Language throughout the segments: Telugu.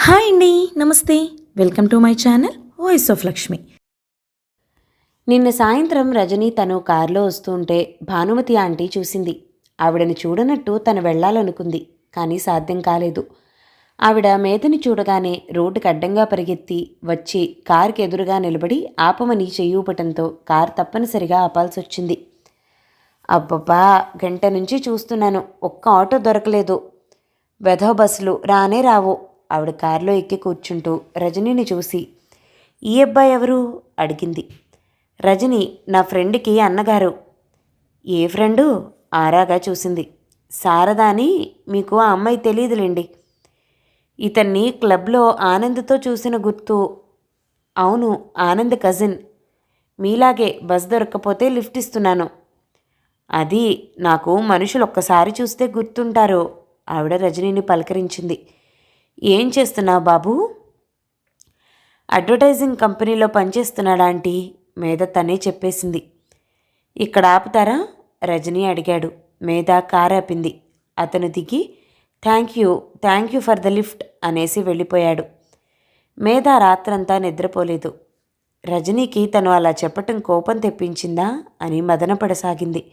హాయ్ అండి. నమస్తే. Welcome to my channel voice of Lakshmi. నిన్న సాయంత్రం రజని తను కారులో వస్తుంటే భానుమతి ఆంటీ చూసింది. ఆవిడని చూడనట్టు తను వెళ్లాలనుకుంది, కానీ సాధ్యం కాలేదు. ఆవిడ మేధని చూడగానే రోడ్డుకి అడ్డంగా పరిగెత్తి వచ్చి కారుకి ఎదురుగా నిలబడి ఆపమని చెయ్యూపటంతో కారు తప్పనిసరిగా ఆపాల్సొచ్చింది. అబ్బబ్బా, గంట నుంచి చూస్తున్నాను, ఒక్క ఆటో దొరకలేదు. వెధవ బస్సులు రానే రావు. ఆవిడ కారులో ఎక్కి కూర్చుంటూ రజనీని చూసి, ఈ అబ్బాయి ఎవరు అడిగింది. రజని, నా ఫ్రెండ్కి అన్నగారు. ఏ ఫ్రెండు ఆరాగా చూసింది. శారదా అని, మీకు ఆ అమ్మాయి తెలియదులేండి. ఇతన్ని క్లబ్లో ఆనంద్తో చూసిన గుర్తు. అవును, ఆనంద్ కజిన్. మీలాగే బస్ దొరక్కపోతే లిఫ్ట్ ఇస్తున్నాను. అది నాకు మనుషులు ఒక్కసారి చూస్తే గుర్తుంటారు. ఆవిడ రజనీని పలకరించింది. ఏం చేస్తున్నావు బాబు? అడ్వర్టైజింగ్ కంపెనీలో పనిచేస్తున్నాడా ఆంటీ? మేధ తనే చెప్పేసింది. ఇక్కడ ఆపుతారా? రజనీ అడిగాడు. మేధ కారు ఆపింది. అతను దిగి thank you for the lift అనేసి వెళ్ళిపోయాడు. మేధ రాత్రంతా నిద్రపోలేదు. రజనీకి తను అలా చెప్పటం కోపం తెప్పించిందా అని మదనపడసాగింది.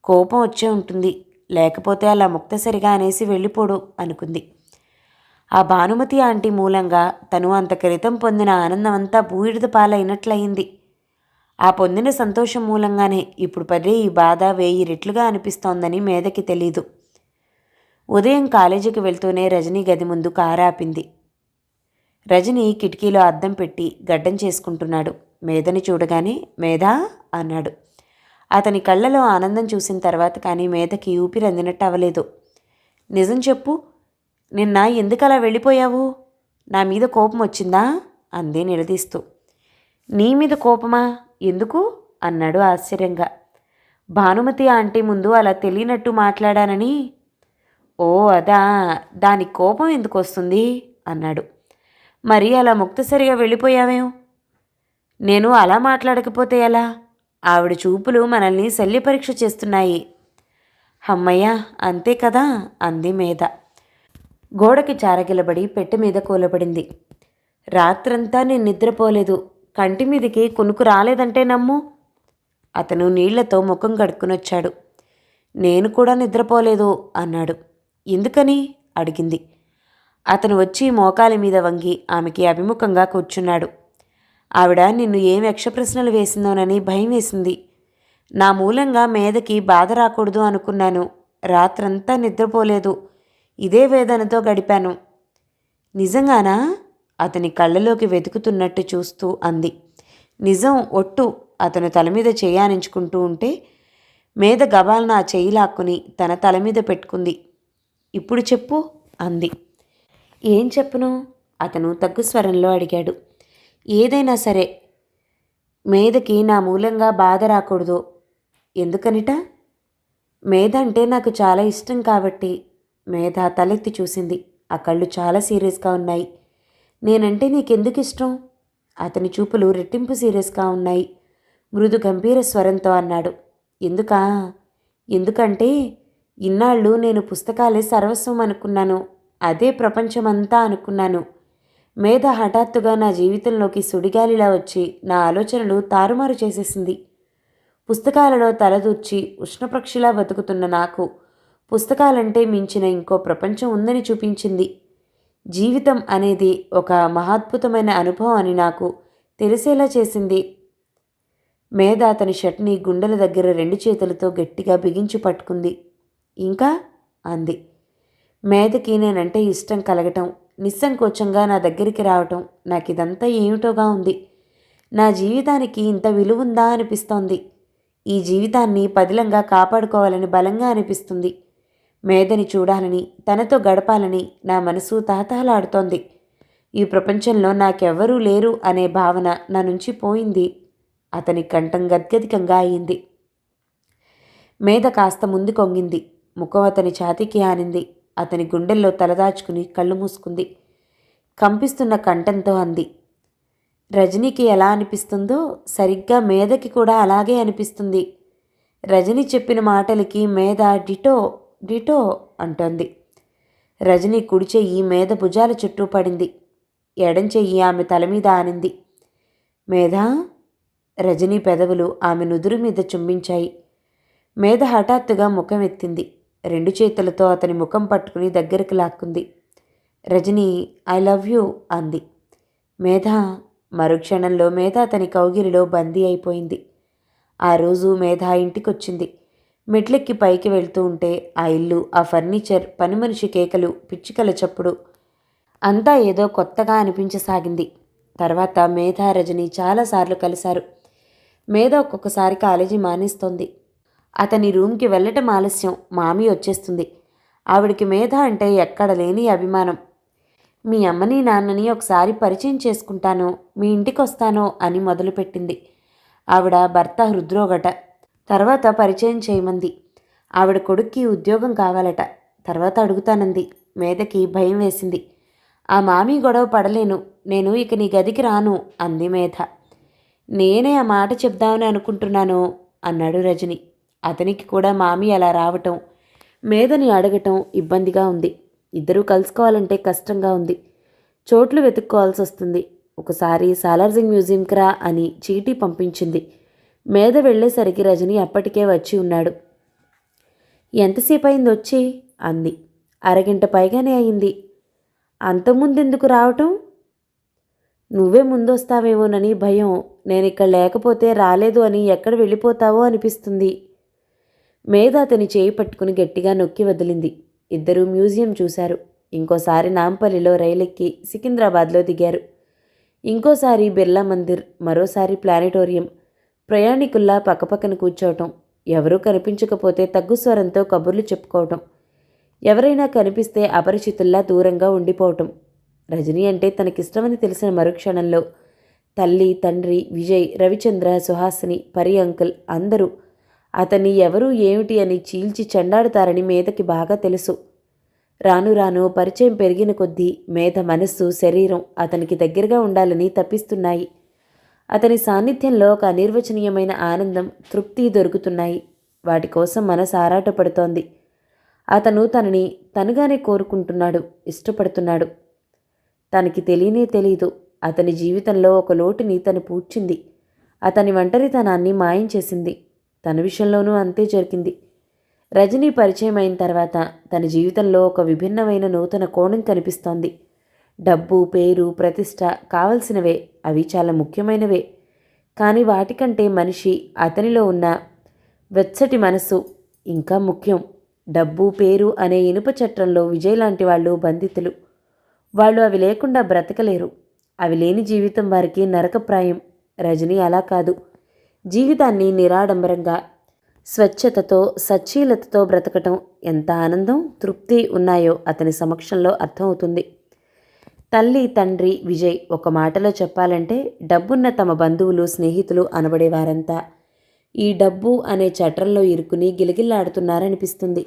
కోపం వచ్చే ఉంటుంది, లేకపోతే అలా ముక్తసరిగా అనేసి వెళ్ళిపోడు అనుకుంది. ఆ భానుమతి ఆంటీ మూలంగా తను అంత క్రితం పొందిన ఆనందం అంతా బూడిద పాలైనట్లయింది. ఆ పొందిన సంతోషం మూలంగానే ఇప్పుడు పదే ఈ బాధ 1000 రెట్లుగా అనిపిస్తోందని మేధకి తెలీదు. ఉదయం కాలేజీకి వెళ్తూనే రజనీ గది ముందు కారు ఆపింది. రజనీ కిటికీలో అద్దం పెట్టి గడ్డం చేసుకుంటున్నాడు. మేధని చూడగానే మేధా అన్నాడు. అతని కళ్ళలో ఆనందం చూసిన తర్వాత కానీ మేధకి ఊపిరి అందినట్టు అవ్వలేదు. నిజం చెప్పు, నిన్న ఎందుకలా వెళ్ళిపోయావు? నా మీద కోపం వచ్చిందా అంది నిలదీస్తూ. నీ మీద కోపమా? ఎందుకు అన్నాడు ఆశ్చర్యంగా. భానుమతి ఆంటీ ముందు అలా తెలియనట్టు మాట్లాడానని. ఓ అదా, దానికి కోపం ఎందుకు వస్తుంది అన్నాడు. మరి అలా ముక్తసరిగా వెళ్ళిపోయావేం? నేను అలా మాట్లాడకపోతే ఎలా? ఆవిడ చూపులు మనల్ని శల్య పరీక్ష చేస్తున్నాయి. అమ్మయ్య, అంతే కదా అంది మేధ. గోడకి చారగిలబడి పెట్టె మీద కూలబడింది. రాత్రంతా నేను నిద్రపోలేదు. కంటి మీదికి కునుకు రాలేదంటే నమ్ము. అతను నీళ్లతో ముఖం కడుక్కునొచ్చాడు. నేను కూడా నిద్రపోలేదు అన్నాడు. ఎందుకని అడిగింది. అతను వచ్చి మోకాలి మీద వంగి ఆమెకి అభిముఖంగా కూర్చున్నాడు. ఆవిడ నిన్ను ఏం యక్షప్రశ్నలు వేసిందోనని భయం వేసింది. నా మూలంగా మేధకి బాధ రాకూడదు అనుకున్నాను. రాత్రంతా నిద్రపోలేదు. ఇదే వేదనతో గడిపాను. నిజంగానా? అతని కళ్ళలోకి వెతుకుతున్నట్టు చూస్తూ అంది. నిజం, ఒట్టు. అతను తల మీద చేయానించుకుంటూ ఉంటే మేధ గబాల్న ఆ చెయ్యి లాక్కుని తన తల మీద పెట్టుకుంది. ఇప్పుడు చెప్పు అంది. ఏం చెప్పును? అతను తగ్గు స్వరంలో అడిగాడు. ఏదైనా సరే. మేధకి నా మూలంగా బాధ రాకూడదు. ఎందుకనిట? మేధ అంటే నాకు చాలా ఇష్టం కాబట్టి. మేధ తలెత్తి చూసింది. ఆ కళ్ళు చాలా సీరియస్గా ఉన్నాయి. నేనంటే నీకెందుకు ఇష్టం? అతని చూపులు రెట్టింపు సీరియస్గా ఉన్నాయి. మృదు గంభీర స్వరంతో అన్నాడు. ఎందుకంటే ఇన్నాళ్ళు నేను పుస్తకాలే సర్వస్వం అనుకున్నాను. అదే ప్రపంచమంతా అనుకున్నాను. మేధ హఠాత్తుగా నా జీవితంలోకి సుడిగాలిలా వచ్చి నా ఆలోచనలు తారుమారు చేసేసింది. పుస్తకాలలో తలదూర్చి ఉష్ణపక్షిలా బతుకుతున్న నాకు పుస్తకాలంటే మించిన ఇంకో ప్రపంచం ఉందని చూపించింది. జీవితం అనేది ఒక మహాద్భుతమైన అనుభవం అని నాకు తెలిసేలా చేసింది. మేధ అతని షర్ట్ని గుండెల దగ్గర 2 చేతులతో గట్టిగా బిగించి పట్టుకుంది. ఇంకా అంది. మేధకి నేనంటే ఇష్టం కలగటం, నిస్సంకోచంగా నా దగ్గరికి రావటం, నాకిదంతా ఏమిటోగా ఉంది. నా జీవితానికి ఇంత విలువుందా అనిపిస్తోంది. ఈ జీవితాన్ని పదిలంగా కాపాడుకోవాలని బలంగా అనిపిస్తుంది. మేధని చూడాలని, తనతో గడపాలని నా మనసు తహతహలాడుతోంది. ఈ ప్రపంచంలో నాకెవ్వరూ లేరు అనే భావన నా నుంచి పోయింది. అతని కంఠం గద్గదికంగా అయింది. మేధ కాస్త ముందు కొంగింది. ముఖం అతని ఛాతీకి ఆనింది. అతని గుండెల్లో తలదాచుకుని కళ్ళు మూసుకుంది. కంపిస్తున్న కంఠంతో అంది. రజనీకి ఎలా అనిపిస్తుందో సరిగ్గా మేధకి కూడా అలాగే అనిపిస్తుంది. రజని చెప్పిన మాటలకి మేధ డిటో డిటో అంటోంది. రజని కుడి చెయ్యి మేధ భుజాల చుట్టూ పడింది. ఎడం చెయ్యి ఆమె తల మీద ఆనింది. మేధా? రజనీ పెదవులు ఆమె నుదురు మీద చుంబించాయి. మేధ హఠాత్తుగా ముఖం ఎత్తింది. 2 చేతులతో అతని ముఖం పట్టుకుని దగ్గరికి లాక్కుంది. రజనీ, ఐ లవ్ యూ అంది. మేధ. మరుక్షణంలో మేధ అతని కౌగిలిలో బందీ అయిపోయింది. ఆ రోజు మేధ ఇంటికొచ్చింది. మెట్లెక్కి పైకి వెళ్తూ ఉంటే ఆ ఇల్లు, ఆ ఫర్నిచర్, పని మనిషి కేకలు, పిచ్చుకల చప్పుడు అంతా ఏదో కొత్తగా అనిపించసాగింది. తర్వాత మేధ, రజని చాలాసార్లు కలిశారు. మేధ ఒక్కొక్కసారి కాలేజీ మానేస్తోంది. అతని రూమ్కి వెళ్ళటం ఆలస్యం, మామి వచ్చేస్తుంది. ఆవిడికి మేధ అంటే ఎక్కడ లేని అభిమానం. మీ అమ్మని నాన్నని ఒకసారి పరిచయం చేసుకుంటానో, మీ ఇంటికి వస్తానో అని మొదలుపెట్టింది. ఆవిడ భర్త హృద్రోగట. తర్వాత పరిచయం చేయమంది. ఆవిడ కొడుక్కి ఉద్యోగం కావాలట. తర్వాత అడుగుతానంది. మేధకి భయం వేసింది. ఆ మామి గొడవ పడలేను, నేను ఇక నీ గదికి రాను అంది మేధ. నేనే ఆ మాట చెప్దామని అనుకుంటున్నాను అన్నాడు రజని. అతనికి కూడా మామి అలా రావటం, మేధని అడగటం ఇబ్బందిగా ఉంది. ఇద్దరూ కలుసుకోవాలంటే కష్టంగా ఉంది. చోట్లు వెతుక్కోవాల్సి వస్తుంది. ఒకసారి సాలార్జింగ్ మ్యూజియంకి రా అని చీటీ పంపించింది. మేధ వెళ్ళేసరికి రజని అప్పటికే వచ్చి ఉన్నాడు. ఎంతసేపు అయింది వచ్చి అంది. అరగంట పైగానే అయింది. అంతకుముందెందుకు రావటం? నువ్వే ముందొస్తావేమోనని భయం. నేనిక్కడ లేకపోతే రాలేదు అని ఎక్కడ వెళ్ళిపోతావో అనిపిస్తుంది. మేధ అతని చేయి పట్టుకుని గట్టిగా నొక్కి వదిలింది. ఇద్దరూ మ్యూజియం చూశారు. ఇంకోసారి నాంపల్లిలో రైలెక్కి సికింద్రాబాద్లో దిగారు. ఇంకోసారి బిర్లా మందిర్, మరోసారి ప్లానెటోరియం. ప్రయాణికుల్లా పక్కపక్కన కూర్చోవటం, ఎవరూ కనిపించకపోతే తగ్గు స్వరంతో కబుర్లు చెప్పుకోవటం, ఎవరైనా కనిపిస్తే అపరిచితుల్లా దూరంగా ఉండిపోవటం. రజనీ అంటే తనకిష్టమని తెలిసిన మరుక్షణంలో తల్లి, తండ్రి, విజయ్, రవిచంద్ర, సుహాసిని, పరి అంకుల్ అందరూ అతన్ని ఎవరూ ఏమిటి అని చీల్చి చెండాడుతారని మేధకి బాగా తెలుసు. రాను రాను పరిచయం పెరిగిన కొద్దీ మేధ మనస్సు, శరీరం అతనికి దగ్గరగా ఉండాలని తప్పిస్తున్నాయి. అతని సాన్నిధ్యంలో ఒక అనిర్వచనీయమైన ఆనందం, తృప్తి దొరుకుతున్నాయి. వాటి కోసం మనసు ఆరాటపడుతోంది. అతను తనని తనుగానే కోరుకుంటున్నాడు, ఇష్టపడుతున్నాడు. తనకి తెలియనే తెలీదు. అతని జీవితంలో ఒక లోటుని తను పూడ్చింది. అతని ఒంటరితనాన్ని మాయం చేసింది. తన విషయంలోనూ అంతే జరిగింది. రజనీ పరిచయం అయిన తర్వాత తన జీవితంలో ఒక విభిన్నమైన నూతన కోణం కనిపిస్తోంది. డబ్బు, పేరు, ప్రతిష్ట కావలసినవే, అవి చాలా ముఖ్యమైనవే. కానీ వాటికంటే మనిషి, అతనిలో ఉన్న వెచ్చటి మనసు ఇంకా ముఖ్యం. డబ్బు, పేరు అనే ఇనుప చట్రంలో విజయ్ లాంటి వాళ్ళు బంధితులు. వాళ్ళు అవి లేకుండా బ్రతకలేరు. అవి లేని జీవితం వారికి నరకప్రాయం. రజనీ అలా కాదు. జీవితాన్ని నిరాడంబరంగా, స్వచ్ఛతతో, సచ్చీలతతో బ్రతకటం ఎంత ఆనందం, తృప్తి ఉన్నాయో అతని సమక్షంలో అర్థమవుతుంది. తల్లి, తండ్రి, విజయ్ ఒక మాటలో చెప్పాలంటే డబ్బున్న తమ బంధువులు, స్నేహితులు అనబడేవారంతా ఈ డబ్బు అనే చట్రంలో ఇరుకుని గిలగిల్లాడుతున్నారనిపిస్తుంది.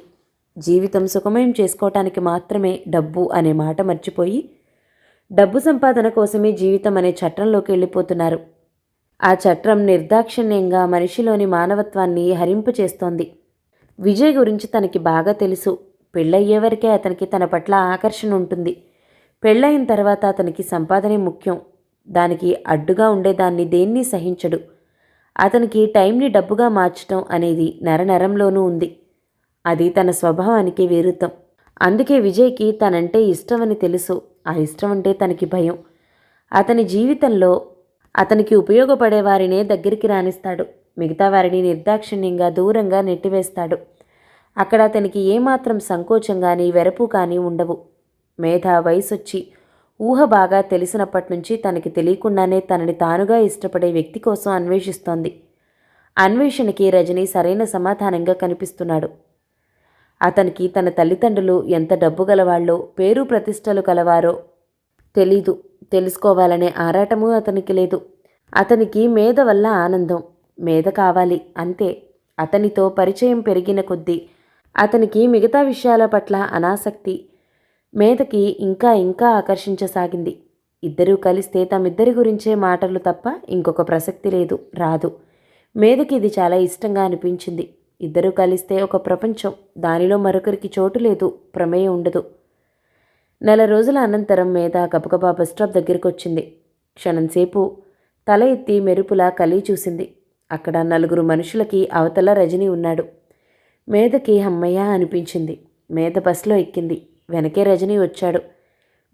జీవితం సుఖమయం చేసుకోవటానికి మాత్రమే డబ్బు అనే మాట మర్చిపోయి డబ్బు సంపాదన కోసమే జీవితం అనే చట్రంలోకి వెళ్ళిపోతున్నారు. ఆ చట్రం నిర్దాక్షిణ్యంగా మనిషిలోని మానవత్వాన్ని హరింపచేస్తోంది. విజయ్ గురించి తనకి బాగా తెలుసు. పెళ్ళయ్యేవరకే అతనికి తన పట్ల ఆకర్షణ ఉంటుంది. పెళ్ళయిన తర్వాత అతనికి సంపాదనే ముఖ్యం. దానికి అడ్డుగా ఉండేదాన్ని దేన్ని సహించడు. అతనికి టైంని డబ్బుగా మార్చటం అనేది నరనరంలోనూ ఉంది. అది తన స్వభావానికి విరుద్ధం. అందుకే విజయ్కి తనంటే ఇష్టమని తెలుసు. ఆ ఇష్టం అంటే తనకి భయం. అతని జీవితంలో అతనికి ఉపయోగపడేవారినే దగ్గరికి రానిస్తాడు. మిగతా వారిని నిర్దాక్షిణ్యంగా దూరంగా నెట్టివేస్తాడు. అక్కడ అతనికి ఏమాత్రం సంకోచం కానీ వెరపు కానీ ఉండవు. మేధ వయసొచ్చి ఊహ బాగా తెలిసినప్పటి నుంచి తనకి తెలియకుండానే తనని తానుగా ఇష్టపడే వ్యక్తి కోసం అన్వేషిస్తోంది. అన్వేషణకి రజనీ సరైన సమాధానంగా కనిపిస్తున్నాడు. అతనికి తన తల్లిదండ్రులు ఎంత డబ్బు గలవాళ్ళో, పేరు ప్రతిష్టలు కలవారో తెలీదు. తెలుసుకోవాలనే ఆరాటమూ అతనికి లేదు. అతనికి మేధ వల్ల ఆనందం, మేధ కావాలి అంతే. అతనితో పరిచయం పెరిగిన కొద్దీ అతనికి మిగతా విషయాల పట్ల అనాసక్తి మేధకి ఇంకా ఇంకా ఆకర్షించసాగింది. ఇద్దరూ కలిస్తే తమిద్దరి గురించే మాటలు తప్ప ఇంకొక ప్రసక్తి లేదు, రాదు. మేధకి ఇది చాలా ఇష్టంగా అనిపించింది. ఇద్దరూ కలిస్తే ఒక ప్రపంచం. దానిలో మరొకరికి చోటు లేదు, ప్రమేయం ఉండదు. నెల రోజుల అనంతరం మేధ గబగబా బస్ స్టాప్ దగ్గరికి వచ్చింది. క్షణంసేపు తల ఎత్తి మెరుపులా కలి చూసింది. అక్కడ 4 మనుషులకి అవతల రజని ఉన్నాడు. మేధకి హమ్మయ్య అనిపించింది. మేధ బస్సులో ఎక్కింది. వెనకే రజనీ వచ్చాడు.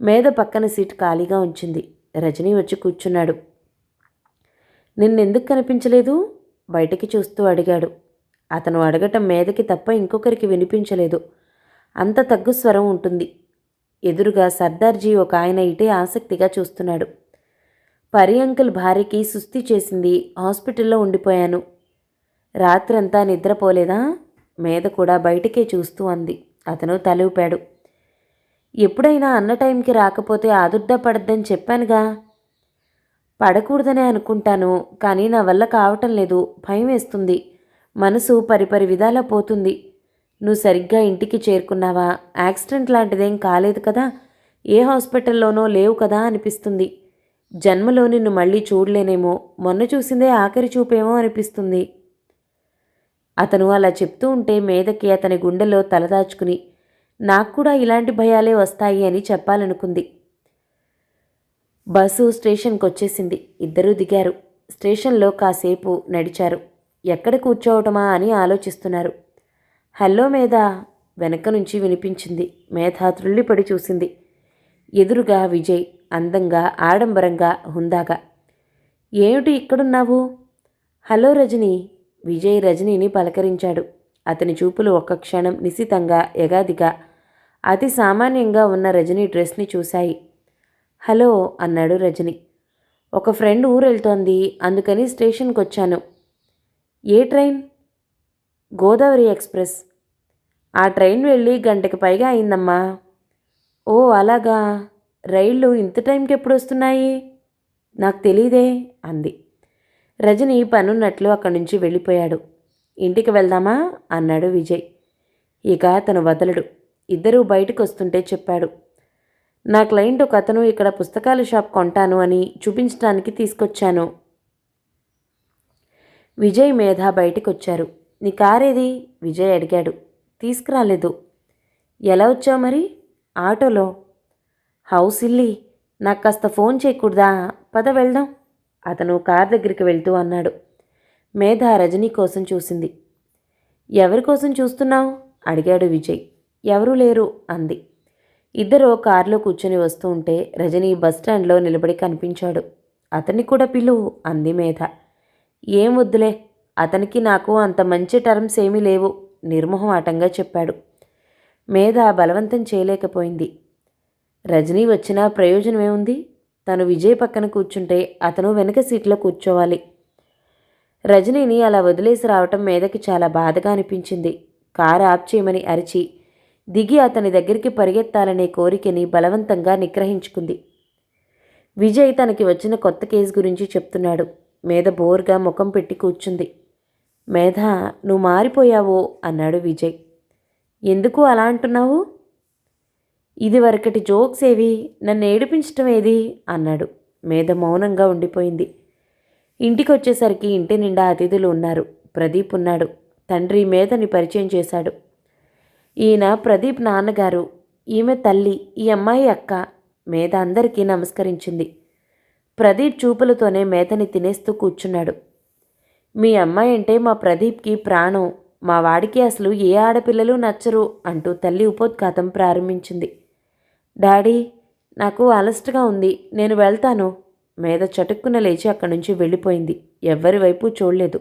మేధ పక్కన సీట్ ఖాళీగా ఉంచింది. రజనీ వచ్చి కూర్చున్నాడు. నిన్నెందుకు కనిపించలేదు? బయటికి చూస్తూ అడిగాడు. అతను అడగటం మేధకి తప్ప ఇంకొకరికి వినిపించలేదు. అంత తగ్గు స్వరం ఉంటుంది. ఎదురుగా సర్దార్జీ ఒక ఆయన ఇటే ఆసక్తిగా చూస్తున్నాడు. పరి అంకుల్ భార్యకి సుస్థి చేసింది, హాస్పిటల్లో ఉండిపోయాను. రాత్రంతా నిద్రపోలేదా? మేధ కూడా బయటికే చూస్తూ అంది. అతను తల ఊపాడు. ఎప్పుడైనా అన్న టైంకి రాకపోతే ఆదుర్దా పడద్దని చెప్పానుగా. పడకూడదనే అనుకుంటాను, కానీ నా వల్ల కావటం లేదు. భయం వేస్తుంది. మనసు పరిపరి విధాలా పోతుంది. నువ్వు సరిగ్గా ఇంటికి చేరుకున్నావా? యాక్సిడెంట్ లాంటిదేం కాలేదు కదా? ఏ హాస్పిటల్లోనో లేవు కదా అనిపిస్తుంది. జన్మలో నిన్ను మళ్ళీ చూడలేనేమో. మొన్న చూసిందే ఆఖరి చూపేమో అనిపిస్తుంది. అతను అలా చెప్తూ ఉంటే మేధకి అతని గుండెలో తలదాచుకుని నాకు కూడా ఇలాంటి భయాలే వస్తాయి అని చెప్పాలనుకుంది. బస్సు స్టేషన్కి వచ్చేసింది. ఇద్దరూ దిగారు. స్టేషన్లో కాసేపు నడిచారు. ఎక్కడ కూర్చోవటమా అని ఆలోచిస్తున్నారు. హలో మేధ, వెనక నుంచి వినిపించింది. మేధ త్రుళ్ళిపడి చూసింది. ఎదురుగా విజయ్, అందంగా, ఆడంబరంగా, హుందాగా. ఏమిటి ఇక్కడున్నావు? హలో రజని. విజయ్ రజనీని పలకరించాడు. అతని చూపులు ఒక్క క్షణం నిశితంగా, ఎగాదిగా అతి సామాన్యంగా ఉన్న రజనీ డ్రెస్ని చూశాయి. హలో అన్నాడు రజని. ఒక ఫ్రెండ్ ఊరెళ్తోంది, అందుకని స్టేషన్కి వచ్చాను. ఏ ట్రైన్? గోదావరి ఎక్స్ప్రెస్. ఆ ట్రైన్ వెళ్ళి గంటకి పైగా అయిందమ్మా. ఓ అలాగా. రైళ్ళు ఇంత టైంకి ఎప్పుడు వస్తున్నాయి? నాకు తెలీదే అంది. రజని పనున్నట్లు అక్కడి నుంచి వెళ్ళిపోయాడు. ఇంటికి వెళ్దామా అన్నాడు విజయ్. ఇక అతను వదలడు. ఇద్దరూ బయటకు వస్తుంటే చెప్పాడు. నా క్లయింట్ ఒక అతను ఇక్కడ పుస్తకాల షాప్ కొంటాను అని చూపించడానికి తీసుకొచ్చాను. విజయ్ మేధ బయటకొచ్చారు. నీ కారేది? విజయ్ అడిగాడు. తీసుకురాలేదు. ఎలా వచ్చావు మరి? ఆటోలో. హౌస్ ఇల్లి, నాకు కాస్త ఫోన్ చేయకూడదా? పద వెళ్దాం అతను కార్ దగ్గరికి వెళ్తూ అన్నాడు. మేధ రజనీ కోసం చూసింది. ఎవరి కోసం చూస్తున్నావు అడిగాడు విజయ్. ఎవరూ లేరు అంది. ఇద్దరు కారులో కూర్చొని వస్తూ ఉంటే రజనీ బస్టాండ్లో నిలబడి కనిపించాడు. అతన్ని కూడా పిలువు అంది మేధ. ఏం వద్దులే, అతనికి నాకు అంత మంచి టర్మ్స్ ఏమీ లేవు నిర్మోహమాటంగా చెప్పాడు. మేధ బలవంతం చేయలేకపోయింది. రజనీ వచ్చినా ప్రయోజనమేముంది? తను విజయ్ పక్కన కూర్చుంటే అతను వెనక సీట్లో కూర్చోవాలి. రజనీని అలా వదిలేసి రావటం మేధకి చాలా బాధగా అనిపించింది. కారు ఆప్ చేయమని అరిచి దిగి అతని దగ్గరికి పరిగెత్తాలనే కోరికని బలవంతంగా నిగ్రహించుకుంది. విజయ్ తనకి వచ్చిన కొత్త కేసు గురించి చెప్తున్నాడు. మేధ బోర్గా ముఖం పెట్టి కూర్చుంది. మేధ, నువ్వు మారిపోయావో అన్నాడు విజయ్. ఎందుకు అలా అంటున్నావు? ఇదివరకటి జోక్స్ ఏవి, నన్ను ఏడిపించటం ఏది అన్నాడు. మేధ మౌనంగా ఉండిపోయింది. ఇంటికి వచ్చేసరికి ఇంటి నిండా అతిథులు ఉన్నారు. ప్రదీప్ ఉన్నాడు. తండ్రి మేధని పరిచయం చేశాడు. ఈయన ప్రదీప్ నాన్నగారు, ఈమె తల్లి, ఈ అమ్మాయి అక్క. మేధ అందరికీ నమస్కరించింది. ప్రదీప్ చూపులతోనే మేధని తినేస్తూ కూర్చున్నాడు. మీ అమ్మాయి అంటే మా ప్రదీప్కి ప్రాణం. మా వాడికి అసలు ఏ ఆడపిల్లలు నచ్చరు అంటూ తల్లి ఉపోద్ఘాతం ప్రారంభించింది. డాడీ, నాకు అలస్ట్గా ఉంది, నేను వెళ్తాను. మేధ చటుక్కున లేచి అక్కడి నుంచి వెళ్ళిపోయింది. ఎవ్వరి వైపు చూడలేదు.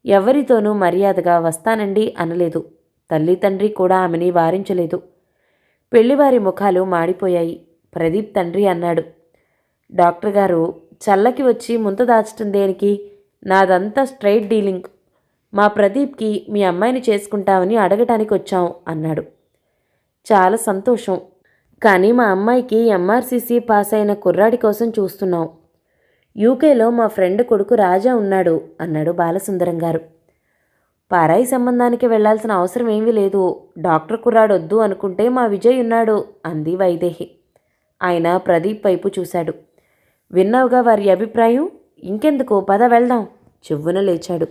ఎవరితోనూ మర్యాదగా వస్తానండి అనలేదు. తల్లి తండ్రి కూడా ఆమెని వారించలేదు. పెళ్లివారి ముఖాలు మాడిపోయాయి. ప్రదీప్ తండ్రి అన్నాడు. డాక్టర్ గారు, చల్లకి వచ్చి ముంత దాచటం దేనికి? నాదంతా స్ట్రైట్ డీలింగ్. మా ప్రదీప్కి మీ అమ్మాయిని చేసుకుంటామని అడగటానికి వచ్చాం అన్నాడు. చాలా సంతోషం, కానీ మా అమ్మాయికి ఎంఆర్సీసీ పాస్ అయిన కుర్రాడి కోసం చూస్తున్నాం. యూకేలో మా ఫ్రెండ్ కొడుకు రాజా ఉన్నాడు అన్నాడు బాలసుందరం గారు. పారాయి సంబంధానికి వెళ్లాల్సిన అవసరం ఏమీ లేదు. డాక్టర్ కుర్రాడు వద్దు అనుకుంటే మా విజయ్ ఉన్నాడు అంది వైదేహి. ఆయన ప్రదీప్ వైపు చూశాడు. విన్నావుగా వారి అభిప్రాయం, ఇంకెందుకు, పద వెళ్దాం. చెవ్వున లేచాడు.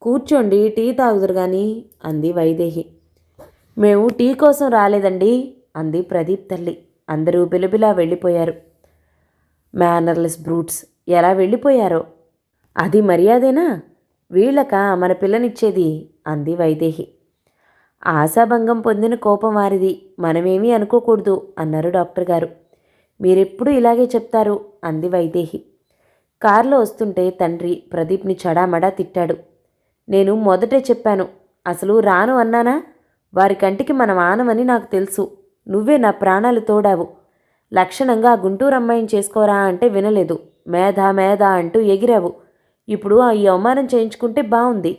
కూర్చోండి, టీ తాగుదురు గాని అంది వైదేహి. మేము టీ కోసం రాలేదండి అంది ప్రదీప్ తల్లి. అందరూ బిలబిలా వెళ్ళిపోయారు. మేనర్లెస్ బ్రూట్స్ ఎలా వెళ్ళిపోయారో. అది మర్యాదేనా? వీళ్ళకా మన పిల్లనిచ్చేది అంది వైదేహి. ఆశాభంగం పొందిన కోపం వారిది, మనమేమీ అనుకోకూడదు అన్నారు డాక్టర్ గారు. మీరెప్పుడు ఇలాగే చెప్తారు అంది వైదేహి. కారులో వస్తుంటే తండ్రి ప్రదీప్ని చడామడా తిట్టాడు. నేను మొదటే చెప్పాను, అసలు రాను అన్నానా? వారి కంటికి మనం ఆనమని నాకు తెలుసు. నువ్వే నా ప్రాణాలు తోడావు. లక్షణంగా ఆ గుంటూరు అమ్మాయిని చేసుకోరా అంటే వినలేదు. మేధ మేధ అంటూ ఎగిరావు. ఇప్పుడు ఈ అవమానం చేయించుకుంటే బాగుంది.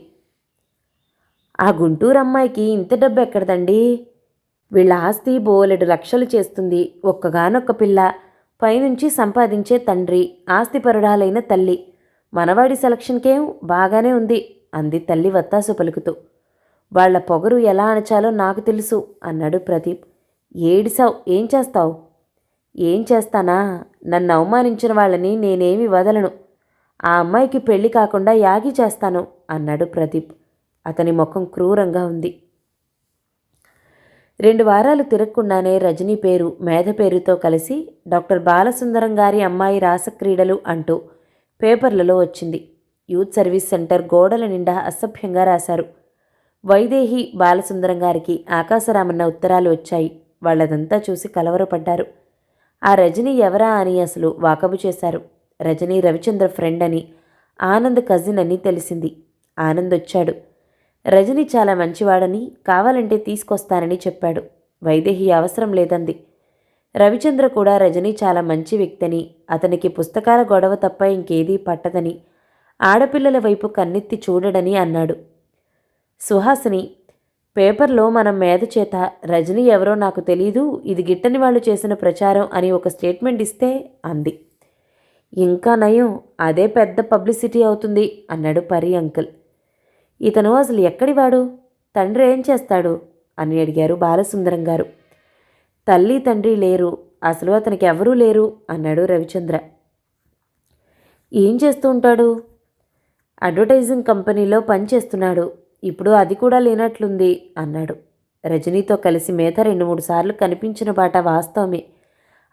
ఆ గుంటూరు అమ్మాయికి ఇంత డబ్బు ఎక్కడదండి? వీళ్ళ ఆస్తి బోలెడు లక్షలు చేస్తుంది. ఒక్కగానొక్క పిల్ల, పైనుంచి సంపాదించే తండ్రి, ఆస్తిపరుడాలైన తల్లి. మనవాడి సెలక్షన్కేం బాగానే ఉంది అంది తల్లి వత్తాసు పలుకుతూ. వాళ్ల పొగరు ఎలా అణచాలో నాకు తెలుసు అన్నాడు ప్రదీప్. ఏడిసావు, ఏం చేస్తావు? ఏం చేస్తానా? నన్ను అవమానించిన వాళ్ళని నేనేమి వదలను. ఆ అమ్మాయికి పెళ్లి కాకుండా యాగి చేస్తాను అన్నాడు ప్రదీప్. అతని ముఖం క్రూరంగా ఉంది. 2 వారాలు తిరగకుండానే రజనీ పేరు మేధ పేరుతో కలిసి డాక్టర్ బాలసుందరం గారి అమ్మాయి రాసక్రీడలు అంటూ పేపర్లలో వచ్చింది. యూత్ సర్వీస్ సెంటర్ గోడల నిండా అసభ్యంగా రాశారు. వైదేహి బాలసుందరం గారికి ఆకాశరామన్న ఉత్తరాలు వచ్చాయి. వాళ్ళదంతా చూసి కలవరపడ్డారు. ఆ రజనీ ఎవరా అని అసలు వాకబు చేశారు. రజనీ రవిచంద్ర ఫ్రెండ్ అని, ఆనంద్ కజిన్ అని తెలిసింది. ఆనంద్ వచ్చాడు. రజనీ చాలా మంచివాడని, కావాలంటే తీసుకొస్తానని చెప్పాడు. వైదేహి అవసరం లేదంది. రవిచంద్ర కూడా రజనీ చాలా మంచి వ్యక్తిని, అతనికి పుస్తకాల గొడవ తప్ప ఇంకేదీ పట్టదని, ఆడపిల్లల వైపు కన్నెత్తి చూడడని అన్నాడు. సుహాసిని, పేపర్లో మనం మేధ చేత రజనీ ఎవరో నాకు తెలీదు, ఇది గిట్టని వాళ్ళు చేసిన ప్రచారం అని ఒక స్టేట్మెంట్ ఇస్తే అంది. ఇంకా నయం, అదే పెద్ద పబ్లిసిటీ అవుతుంది అన్నాడు పరి అంకుల్. ఇతను అసలు ఎక్కడివాడు? తండ్రి ఏం చేస్తాడు అని అడిగారు బాలసుందరం గారు. తల్లి తండ్రి లేరు, అసలు అతనికి ఎవరూ లేరు అన్నాడు రవిచంద్ర. ఏం చేస్తూ ఉంటాడు? అడ్వర్టైజింగ్ కంపెనీలో పనిచేస్తున్నాడు. ఇప్పుడు అది కూడా లేనట్లుంది అన్నాడు. రజనీతో కలిసి మేధ 2-3 సార్లు కనిపించిన బాట వాస్తవమే.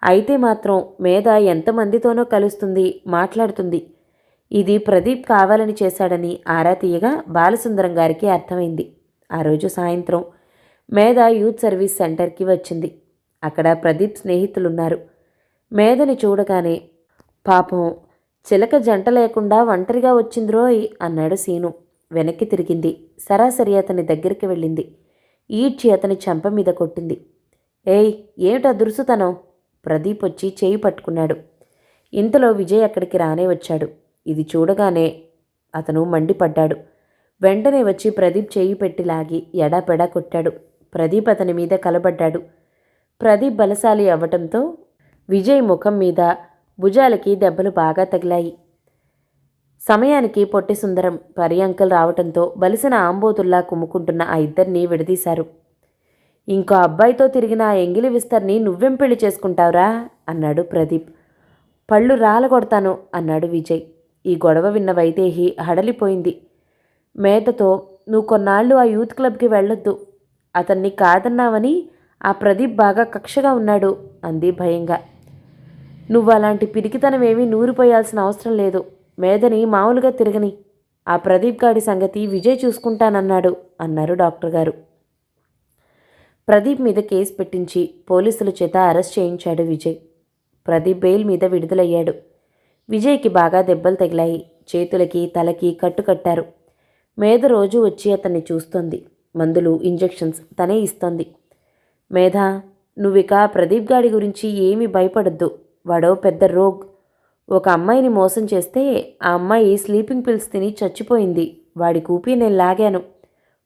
అయితే మాత్రం మేధ ఎంతమందితోనో కలుస్తుంది, మాట్లాడుతుంది. ఇది ప్రదీప్ కావాలని చేశాడని ఆరా తీయగా బాలసుందరం గారికి అర్థమైంది. ఆ రోజు సాయంత్రం మేధ యూత్ సర్వీస్ సెంటర్కి వచ్చింది. అక్కడ ప్రదీప్ స్నేహితులున్నారు. మేధని చూడగానే, పాపం చిలక జంట లేకుండా ఒంటరిగా వచ్చిందిరోయ్ అన్నాడు సీను. వెనక్కి తిరిగింది. సరాసరి అతని దగ్గరికి వెళ్ళింది. ఈడ్చి అతని చెంప మీద కొట్టింది. ఏయ్, ఏమిటా దురుసుతనం? ప్రదీప్ వచ్చి చేయి పట్టుకున్నాడు. ఇంతలో విజయ్ అక్కడికి రానే వచ్చాడు. ఇది చూడగానే అతను మండిపడ్డాడు. వెంటనే వచ్చి ప్రదీప్ చేయి పెట్టి లాగి ఎడాపెడా కొట్టాడు. ప్రదీప్ అతని మీద కలబడ్డాడు. ప్రదీప్ బలశాలి అవ్వటంతో విజయ్ ముఖం మీద, భుజాలకి దెబ్బలు బాగా తగిలాయి. సమయానికి పొట్టి సుందరం, పరి అంకుల్ రావటంతో బలిసిన ఆంబోతుల్లా కుమ్ముకుంటున్న ఆ ఇద్దరిని విడదీశారు. ఇంకో అబ్బాయితో తిరిగిన ఆ ఎంగిలి విస్తర్ని నువ్వెం పెళ్లి చేసుకుంటావురా అన్నాడు ప్రదీప్. పళ్ళు రాలగొడతాను అన్నాడు విజయ్. ఈ గొడవ విన్న వైదేహి హడలిపోయింది. మేధతో, నువ్వు కొన్నాళ్ళు ఆ యూత్ క్లబ్కి వెళ్ళొద్దు. అతన్ని కాదన్నావని ఆ ప్రదీప్ బాగా కక్షగా ఉన్నాడు అంది భయంగా. నువ్వు అలాంటి పిరికితనమేమీ నూరిపోయాల్సిన అవసరం లేదు. మేధని మామూలుగా తిరగని. ఆ ప్రదీప్ గాడి సంగతి విజయ్ చూసుకుంటానన్నాడు అన్నారు డాక్టర్ గారు. ప్రదీప్ మీద కేసు పెట్టించి పోలీసుల చేత అరెస్ట్ చేయించాడు విజయ్. ప్రదీప్ బెయిల్ మీద విడుదలయ్యాడు. విజయ్కి బాగా దెబ్బలు తగిలాయి. చేతులకి తలకి కట్టుకట్టారు. మేధ రోజు వచ్చి అతన్ని చూస్తోంది. మందులు, ఇంజెక్షన్స్ తనే ఇస్తోంది. మేధ, నువ్విక ప్రదీప్ గాడి గురించి ఏమీ భయపడద్దు. వాడో పెద్ద రోగ్. ఒక అమ్మాయిని మోసం చేస్తే ఆ అమ్మాయి స్లీపింగ్ పిల్స్ తిని చచ్చిపోయింది. వాడి కూపి నేను లాగాను.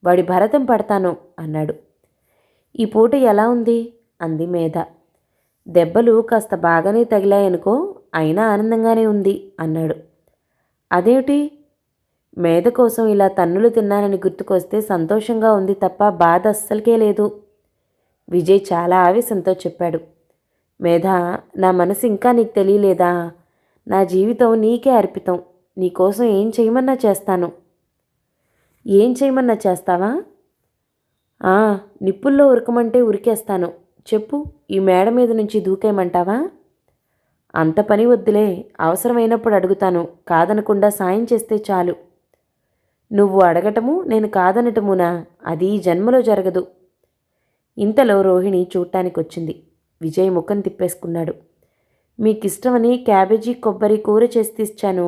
వాడి భరతం పడతాను అన్నాడు. ఈ పూట ఎలా ఉంది అంది మేధ. దెబ్బలు కాస్త బాగానే తగిలాయనుకో, అయినా ఆనందంగానే ఉంది అన్నాడు. అదేమిటి? మేధ కోసం ఇలా తన్నులు తిన్నానని గుర్తుకొస్తే సంతోషంగా ఉంది తప్ప బాధ అస్సలకే లేదు. విజయ్ చాలా ఆవేశంతో చెప్పాడు. మేధ, నా మనసు ఇంకా నీకు తెలియలేదా? నా జీవితం నీకే అర్పితం. నీకోసం ఏం చేయమన్నా చేస్తాను. ఏం చేయమన్నా చేస్తావా? నిప్పుల్లో ఉరకమంటే ఉరికేస్తాను. చెప్పు, ఈ మేడ మీద నుంచి దూకేయమంటావా? అంత పని వద్దులే, అవసరమైనప్పుడు అడుగుతాను, కాదనకుండా సాయం చేస్తే చాలు. నువ్వు అడగటము నేను కాదనటమునా? అది ఈ జన్మలో జరగదు. ఇంతలో రోహిణి చూడటానికొచ్చింది. విజయ్ ముఖం తిప్పేసుకున్నాడు. మీకిష్టమని క్యాబేజీ కొబ్బరి కూర చేసి ఇచ్చాను.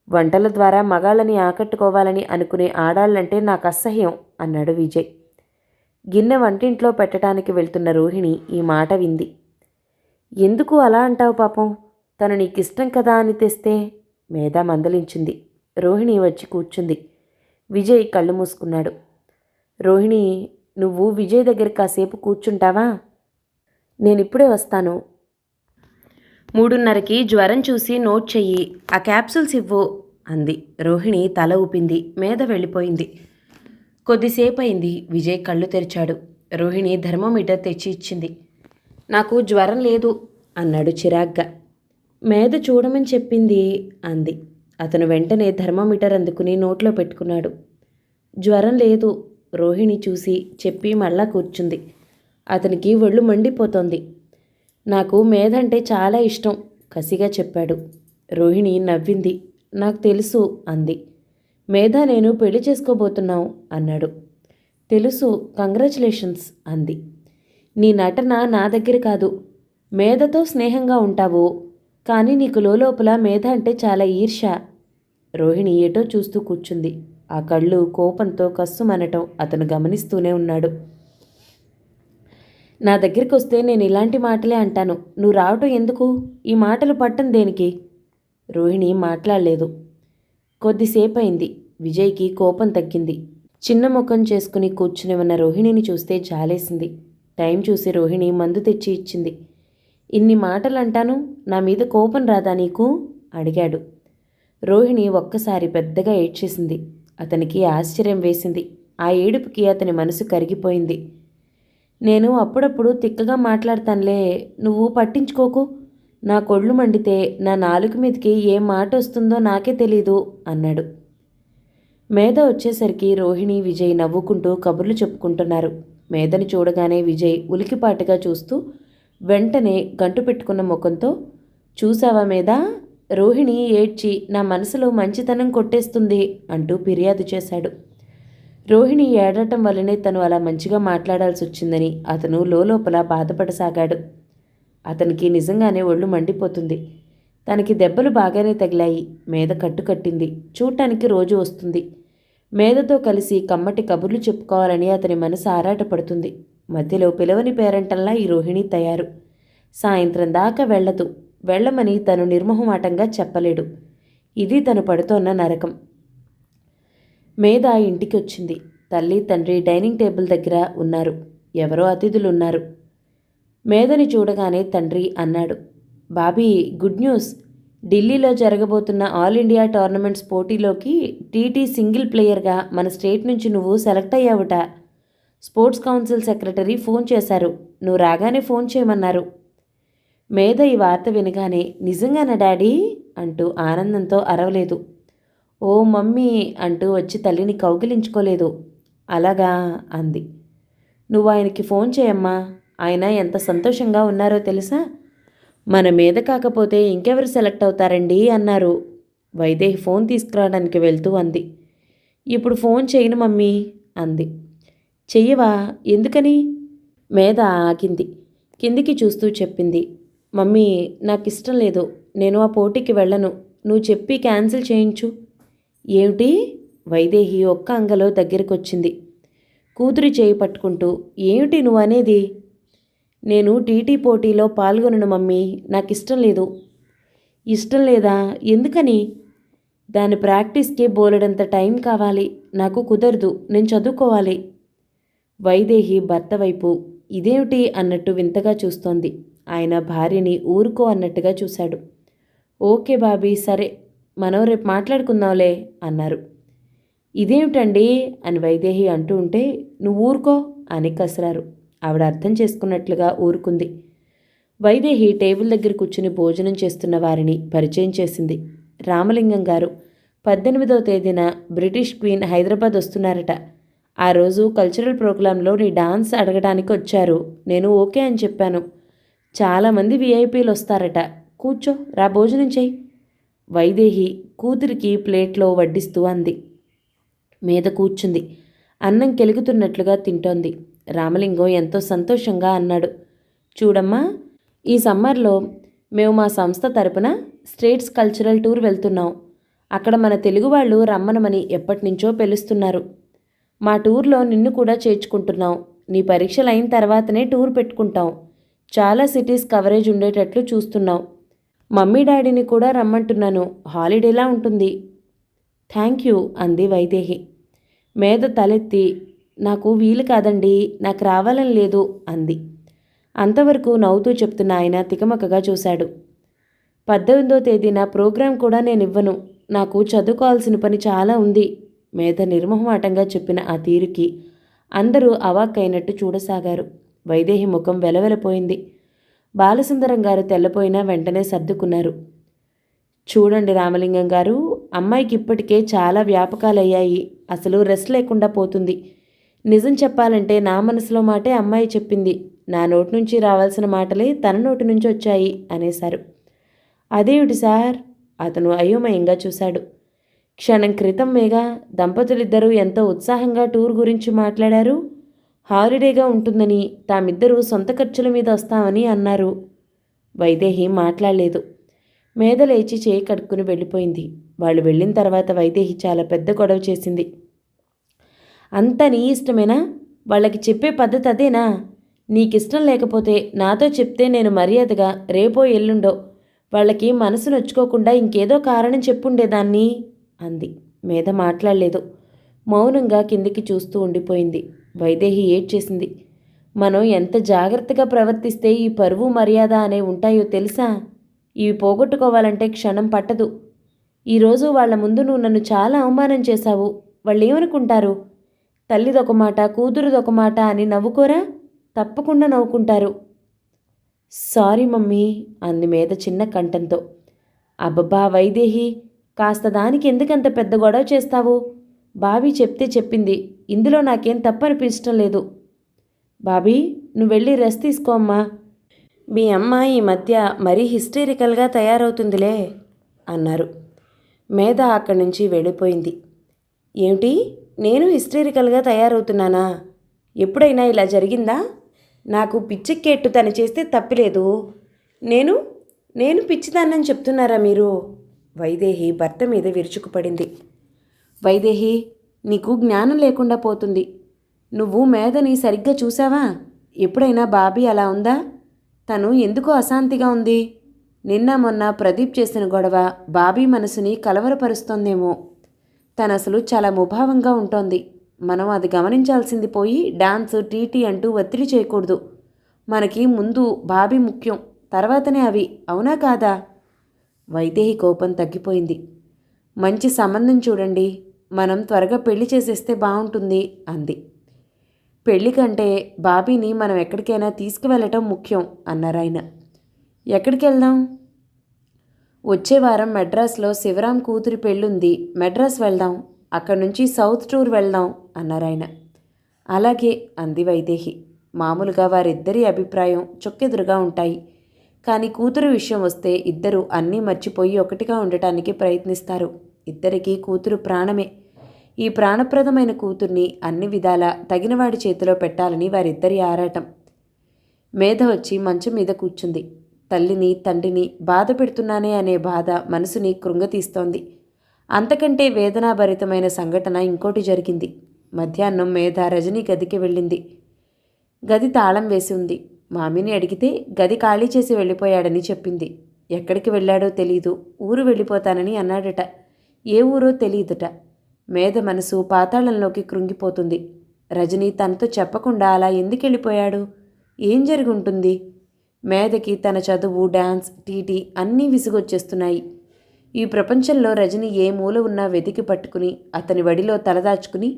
వంటల ద్వారా మగాళ్ళని ఆకట్టుకోవాలని అనుకునే ఆడాళ్ళంటే నాకు అసహ్యం అన్నాడు విజయ్. గిన్నె వంటింట్లో పెట్టడానికి వెళ్తున్న రోహిణి ఈ మాట వింది. ఎందుకు అలా అంటావు పాపం, తను నీకిష్టం కదా అని తెస్తే మేధ మందలించింది. రోహిణి వచ్చి కూర్చుంది. విజయ్ కళ్ళు మూసుకున్నాడు. రోహిణి, నువ్వు విజయ్ దగ్గర కాసేపు కూర్చుంటావా? నేనిప్పుడే వస్తాను. 3:30కి జ్వరం చూసి నోట్ చెయ్యి, ఆ క్యాప్సూల్స్ ఇవ్వు అంది. రోహిణి తల ఊపింది. మేధ వెళ్ళిపోయింది. కొద్దిసేపు అయింది. విజయ్ కళ్ళు తెరిచాడు. రోహిణి థర్మోమీటర్ తెచ్చి ఇచ్చింది. నాకు జ్వరం లేదు అన్నాడు చిరాగ్గా. మేధ చూడమని చెప్పింది అంది. అతను వెంటనే థర్మోమీటర్ అందుకుని నోట్లో పెట్టుకున్నాడు. జ్వరం లేదు రోహిణి చూసి చెప్పి మళ్ళా కూర్చుంది. అతనికి ఒళ్ళు మండిపోతోంది. నాకు మేధ అంటే చాలా ఇష్టం కసిగా చెప్పాడు. రోహిణి నవ్వింది. నాకు తెలుసు అంది. మేధ నేను పెళ్లి చేసుకోబోతున్నావు అన్నాడు. తెలుసు, కంగ్రాచులేషన్స్ అంది. నీ నటన నా దగ్గర కాదు. మేధతో స్నేహంగా ఉంటావు, కానీ నీకు లోపల మేధ అంటే చాలా ఈర్ష్య. రోహిణి ఏటో చూస్తూ కూర్చుంది. ఆ కళ్ళు కోపంతో కస్సుమనటం అతను గమనిస్తూనే ఉన్నాడు. నా దగ్గరికి వస్తే నేను ఇలాంటి మాటలే అంటాను. నువ్వు రావటం ఎందుకు? ఈ మాటలు పట్టం దేనికి? రోహిణి మాట్లాడలేదు. కొద్దిసేపు అయింది. విజయ్కి కోపం తగ్గింది. చిన్న ముఖం చేసుకుని కూర్చుని ఉన్న రోహిణిని చూస్తే జాలేసింది. టైం చూసి రోహిణి మందు తెచ్చి ఇచ్చింది. ఇన్ని మాటలు అంటాను, నా మీద కోపం రాదా నీకు అడిగాడు. రోహిణి ఒక్కసారి పెద్దగా ఏడ్చేసింది. అతనికి ఆశ్చర్యం వేసింది. ఆ ఏడుపుకి అతని మనసు కరిగిపోయింది. నేను అప్పుడప్పుడు తిక్కగా మాట్లాడతానులే, నువ్వు పట్టించుకోకు. నా కొళ్ళు మండితే నా నాలుక మీదకి ఏం మాట వస్తుందో నాకే తెలీదు అన్నాడు. మేధ వచ్చేసరికి రోహిణి విజయ్ నవ్వుకుంటూ కబుర్లు చెప్పుకుంటున్నారు. మేధని చూడగానే విజయ్ ఉలికిపాటుగా చూస్తూ వెంటనే గంటు పెట్టుకున్న ముఖంతో, చూసావా మేధ, రోహిణి ఏడ్చి నా మనసులో మంచితనం కొట్టేస్తుంది అంటూ ఫిర్యాదు చేశాడు. రోహిణి ఏడటం వల్లనే తను అలా మంచిగా మాట్లాడాల్సి వచ్చిందని అతను లోపల బాధపడసాగాడు. అతనికి నిజంగానే ఒళ్ళు మండిపోతుంది. తనకి దెబ్బలు బాగానే తగిలాయి. మేధ కట్టుకట్టింది. చూడటానికి రోజు వస్తుంది. మేధతో కలిసి కమ్మటి కబుర్లు చెప్పుకోవాలని అతని మనసు ఆరాటపడుతుంది. మధ్యలో పిలవని పేరంటల్లా ఈ రోహిణి తయారు. సాయంత్రం దాకా వెళ్ళదు. వెళ్ళమని తను నిర్మోహమాటంగా చెప్పలేడు. ఇది తను పడుతోన్న నరకం. మేధ ఇంటికి వచ్చింది. తల్లి తండ్రి డైనింగ్ టేబుల్ దగ్గర ఉన్నారు. ఎవరో అతిథులున్నారు. మేధని చూడగానే తండ్రి అన్నాడు, బాబీ, గుడ్ న్యూస్. ఢిల్లీలో జరగబోతున్న ఆల్ ఇండియా టోర్నమెంట్స్ పోటీలోకి టీటీ సింగిల్ ప్లేయర్గా మన స్టేట్ నుంచి నువ్వు సెలెక్ట్ అయ్యావుట. స్పోర్ట్స్ కౌన్సిల్ సెక్రటరీ ఫోన్ చేశారు. నువ్వు రాగానే ఫోన్ చేయమన్నారు. మేధ ఈ వార్త వినగానే నిజంగానా డాడీ అంటూ ఆనందంతో అరవలేదు. ఓ మమ్మీ అంటూ వచ్చి తల్లిని కౌగిలించుకోలేదు. అలాగా అంది. నువ్వు ఆయనకి ఫోన్ చేయమ్మా. ఆయన ఎంత సంతోషంగా ఉన్నారో తెలుసా? మన మీద కాకపోతే ఇంకెవరు సెలెక్ట్ అవుతారండి అన్నారు. వైదేహి ఫోన్ తీసుకురావడానికి వెళ్తూ అంది. ఇప్పుడు ఫోన్ చేయను మమ్మీ అంది. చెయ్యవా? ఎందుకని? మేధ ఆగింది. కిందికి చూస్తూ చెప్పింది, మమ్మీ, నాకు ఇష్టం లేదు. నేను ఆ పోటీకి వెళ్ళను. నువ్వు చెప్పి క్యాన్సిల్ చేయించు. ఏమిటి? వైదేహి ఒక్క అంగలో దగ్గరికొచ్చింది. కూతురి చేయి పట్టుకుంటూ, ఏమిటి నువ్వు అనేది? నేను టీటీ పోటీలో పాల్గొనను మమ్మీ, నాకు ఇష్టం లేదు. ఇష్టం లేదా? ఎందుకని? దాని ప్రాక్టీస్కి బోలెడంత టైం కావాలి. నాకు కుదరదు. నేను చదువుకోవాలి. వైదేహి భర్త వైపు ఇదేమిటి అన్నట్టు వింతగా చూస్తోంది. ఆయన భార్యని ఊరుకో అన్నట్టుగా చూశాడు. ఓకే బాబీ, సరే, మనం రేపు మాట్లాడుకుందాంలే అన్నారు. ఇదేమిటండి అని వైదేహి అంటూ ఉంటే, నువ్వు ఊరుకో అని కసరారు. ఆవిడ అర్థం చేసుకున్నట్లుగా ఊరుకుంది. వైదేహి టేబుల్ దగ్గర కూర్చుని భోజనం చేస్తున్న వారిని పరిచయం చేసింది. రామలింగం గారు 18వ తేదీన బ్రిటిష్ క్వీన్ హైదరాబాద్ వస్తున్నారట. ఆ రోజు కల్చరల్ ప్రోగ్రాంలో నీ డాన్స్ అడగడానికి వచ్చారు. నేను ఓకే అని చెప్పాను. చాలామంది విఐపీలు వస్తారట. కూర్చో, రా భోజనం చెయ్యి. వైదేహి కూతురికి ప్లేట్లో వడ్డిస్తూ అంది. మీద కూర్చుంది. అన్నం కెలుగుతున్నట్లుగా తింటోంది. రామలింగం ఎంతో సంతోషంగా అన్నాడు, చూడమ్మా, ఈ సమ్మర్లో మేము మా సంస్థ తరపున స్టేట్స్ కల్చరల్ టూర్ వెళ్తున్నాం. అక్కడ మన తెలుగు వాళ్ళు రమ్మనమని ఎప్పటినుంచో పిలుస్తున్నారు. మా టూర్లో నిన్ను కూడా చేర్చుకుంటున్నాం. నీ పరీక్షలు అయిన తర్వాతనే టూర్ పెట్టుకుంటాం. చాలా సిటీస్ కవరేజ్ ఉండేటట్లు చూస్తున్నాం. మమ్మీ డాడీని కూడా రమ్మంటున్నాను. హాలిడేలా ఉంటుంది. థ్యాంక్ యూ అంది వైదేహి. మేధ తలెత్తి, నాకు వీలు కాదండి, నాకు రావాలని లేదు అంది. అంతవరకు నవ్వుతూ చెప్తున్న ఆయన తికమకగా చూశాడు. 18వ తేదీన ప్రోగ్రాం కూడా నేనివ్వను. నాకు చదువుకోవాల్సిన పని చాలా ఉంది. మేధ నిర్మోహమాటంగా చెప్పిన ఆ తీరుకి అందరూ అవాక్కైనట్టు చూడసాగారు. వైదేహి ముఖం వెలవెలపోయింది. బాలసుందరం గారు తెల్లపోయినా వెంటనే సర్దుకున్నారు. చూడండి రామలింగం గారు, అమ్మాయికి ఇప్పటికే చాలా వ్యాపకాలయ్యాయి. అసలు రెస్ట్ లేకుండా పోతుంది. నిజం చెప్పాలంటే నా మనసులో మాటే అమ్మాయి చెప్పింది. నా నోటి నుంచి రావాల్సిన మాటలే తన నోటి నుంచి వచ్చాయి అనేశారు. అదేమిటి సార్? అతను అయోమయంగా చూశాడు. క్షణం క్రితం మేగా దంపతులిద్దరూ ఎంతో ఉత్సాహంగా టూర్ గురించి మాట్లాడారు. హాలిడేగా ఉంటుందని, తామిద్దరూ సొంత ఖర్చుల మీద వస్తామని అన్నారు. వైదేహి మాట్లాడలేదు. మేధ లేచి చేయి కడుక్కుని వెళ్ళిపోయింది. వాళ్ళు వెళ్ళిన తర్వాత వైదేహి చాలా పెద్ద గొడవ చేసింది. అంతా నీ ఇష్టమేనా? వాళ్ళకి చెప్పే పద్ధతి అదేనా? నీకిష్టం లేకపోతే నాతో చెప్తే నేను మర్యాదగా రేపో ఎల్లుండో వాళ్ళకి మనసు నొచ్చుకోకుండా ఇంకేదో కారణం చెప్పుండేదాన్ని అంది. మేధ మాట్లాడలేదు. మౌనంగా కిందికి చూస్తూ ఉండిపోయింది. వైదేహి ఏడ్చేసింది. మనం ఎంత జాగ్రత్తగా ప్రవర్తిస్తే ఈ పరువు మర్యాద అనే ఉంటాయో తెలుసా? ఇవి పోగొట్టుకోవాలంటే క్షణం పట్టదు. ఈరోజు వాళ్ళ ముందు నువ్వు నన్ను చాలా అవమానం చేశావు. వాళ్ళు ఏమనుకుంటారు? తల్లిదొక మాట, కూతురుదొక మాట అని నవ్వుకోరా? తప్పకుండా నవ్వుకుంటారు. సారీ మమ్మీ అంది మీద చిన్న కంఠంతో. అబ్బబ్బా వైదేహి, కాస్త దానికి ఎందుకంత పెద్ద గొడవ చేస్తావు? బాబీ చెప్తే చెప్పింది. ఇందులో నాకేం తప్పనిపించటం లేదు. బాబీ, నువ్వు వెళ్ళి రెస్ట్ తీసుకో అమ్మా. మీ అమ్మ ఈ మధ్య మరీ హిస్టరికల్గా తయారవుతుందిలే అన్నారు. మేధ అక్కడి నుంచి వెళ్ళిపోయింది. ఏమిటి, నేను హిస్టరికల్గా తయారవుతున్నానా? ఎప్పుడైనా ఇలా జరిగిందా? నాకు పిచ్చెక్కేట్టు తను చేస్తే తప్పిలేదు. నేను పిచ్చిదాన్నని చెప్తున్నారా మీరు? వైదేహి భర్త మీద విరుచుకుపడింది. వైదేహి, నీకు జ్ఞానం లేకుండా పోతుంది. నువ్వు మేధని సరిగ్గా చూసావా? ఎప్పుడైనా బాబీ అలా ఉందా? తను ఎందుకో అశాంతిగా ఉంది. నిన్న మొన్న ప్రదీప్ చేసిన గొడవ బాబీ మనసుని కలవరపరుస్తోందేమో. తను అసలు చాలా ముభావంగా ఉంటోంది. మనం అది గమనించాల్సింది పోయి డాన్స్ టీటీ అంటూ ఒత్తిడి చేయకూడదు. మనకి ముందు బాబీ ముఖ్యం, తర్వాతనే అవి. అవునా కాదా? వైదేహి కోపం తగ్గిపోయింది. మంచి సంబంధం చూడండి, మనం త్వరగా పెళ్లి చేసేస్తే బాగుంటుంది అంది. పెళ్లి కంటే బాబీని మనం ఎక్కడికైనా తీసుకువెళ్ళటం ముఖ్యం అన్నారాయన. ఎక్కడికి వెళ్దాం? వచ్చే వారం మెడ్రాస్లో శివరాం కూతురి పెళ్ళుంది. మెడ్రాస్ వెళ్దాం. అక్కడి నుంచి సౌత్ టూర్ వెళ్దాం అన్నారాయన. అలాగే అంది వైదేహి. మామూలుగా వారిద్దరి అభిప్రాయం చొక్కెదురుగా ఉంటాయి. కానీ కూతురు విషయం వస్తే ఇద్దరు అన్నీ మర్చిపోయి ఒకటిగా ఉండటానికి ప్రయత్నిస్తారు. ఇద్దరికీ కూతురు ప్రాణమే. ఈ ప్రాణప్రదమైన కూతుర్ని అన్ని విధాలా తగినవాడి చేతిలో పెట్టాలని వారిద్దరి ఆరాటం. మేధ వచ్చి మంచం మీద కూర్చుంది. తల్లిని తండ్రిని బాధ పెడుతున్నానే అనే బాధ మనసుని కృంగతీస్తోంది. అంతకంటే వేదనాభరితమైన సంఘటన ఇంకోటి జరిగింది. మధ్యాహ్నం మేధ రజనీ గదికి వెళ్ళింది. గది తాళం వేసి ఉంది. మామిని అడిగితే గది ఖాళీ చేసి వెళ్ళిపోయాడని చెప్పింది. ఎక్కడికి వెళ్ళాడో తెలీదు. ఊరు వెళ్ళిపోతానని అన్నాడట. ఏ ఊరో తెలియదుట. మేధ మనసు పాతాళంలోకి కృంగిపోతుంది. రజనీ తనతో చెప్పకుండా అలా ఎందుకు వెళ్ళిపోయాడు? ఏం జరిగి ఉంటుంది? మేధకి తన చదువు, డాన్స్, టీటీ అన్నీ విసుగొచ్చేస్తున్నాయి. ఈ ప్రపంచంలో రజని ఏ మూల ఉన్నా వెతికి పట్టుకుని అతని వడిలో తలదాచుకుని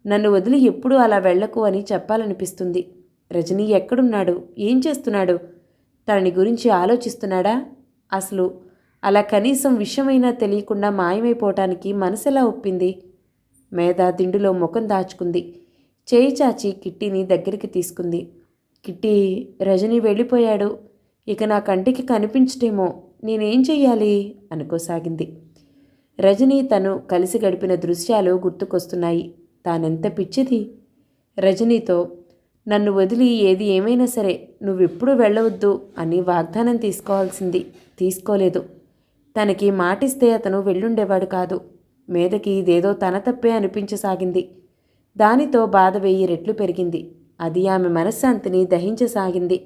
నన్ను వదిలి ఎప్పుడూ అలా వెళ్లకు అని చెప్పాలనిపిస్తుంది. రజనీ ఎక్కడున్నాడు? ఏం చేస్తున్నాడు? తనని గురించి ఆలోచిస్తున్నాడా? అసలు అలా కనీసం విషయమైనా తెలియకుండా మాయమైపోవటానికి మనసెలా ఒప్పింది? మేధ దిండులో ముఖం దాచుకుంది. చేయి చాచి కిట్టీని దగ్గరికి తీసుకుంది. కిట్టి, రజని వెళ్ళిపోయాడు. ఇక నా కంటికి కనిపించటేమో. నేనేం చెయ్యాలి అనుకోసాగింది. రజని తను కలిసి గడిపిన దృశ్యాలు గుర్తుకొస్తున్నాయి. తానెంత పిచ్చిది. రజనీతో నన్ను వదిలి ఏది ఏమైనా సరే నువ్వెప్పుడు వెళ్ళవద్దు అని వాగ్దానం తీసుకోవాల్సింది. తీసుకోలేదు. తనకి మాటిస్తే అతను వెళ్ళుండేవాడు కాదు. మీదకి ఇదేదో తన తప్పే అనిపించసాగింది. దానితో బాధ 1000 రెట్లు పెరిగింది. అది ఆమె మనశ్శాంతిని దహించసాగింది.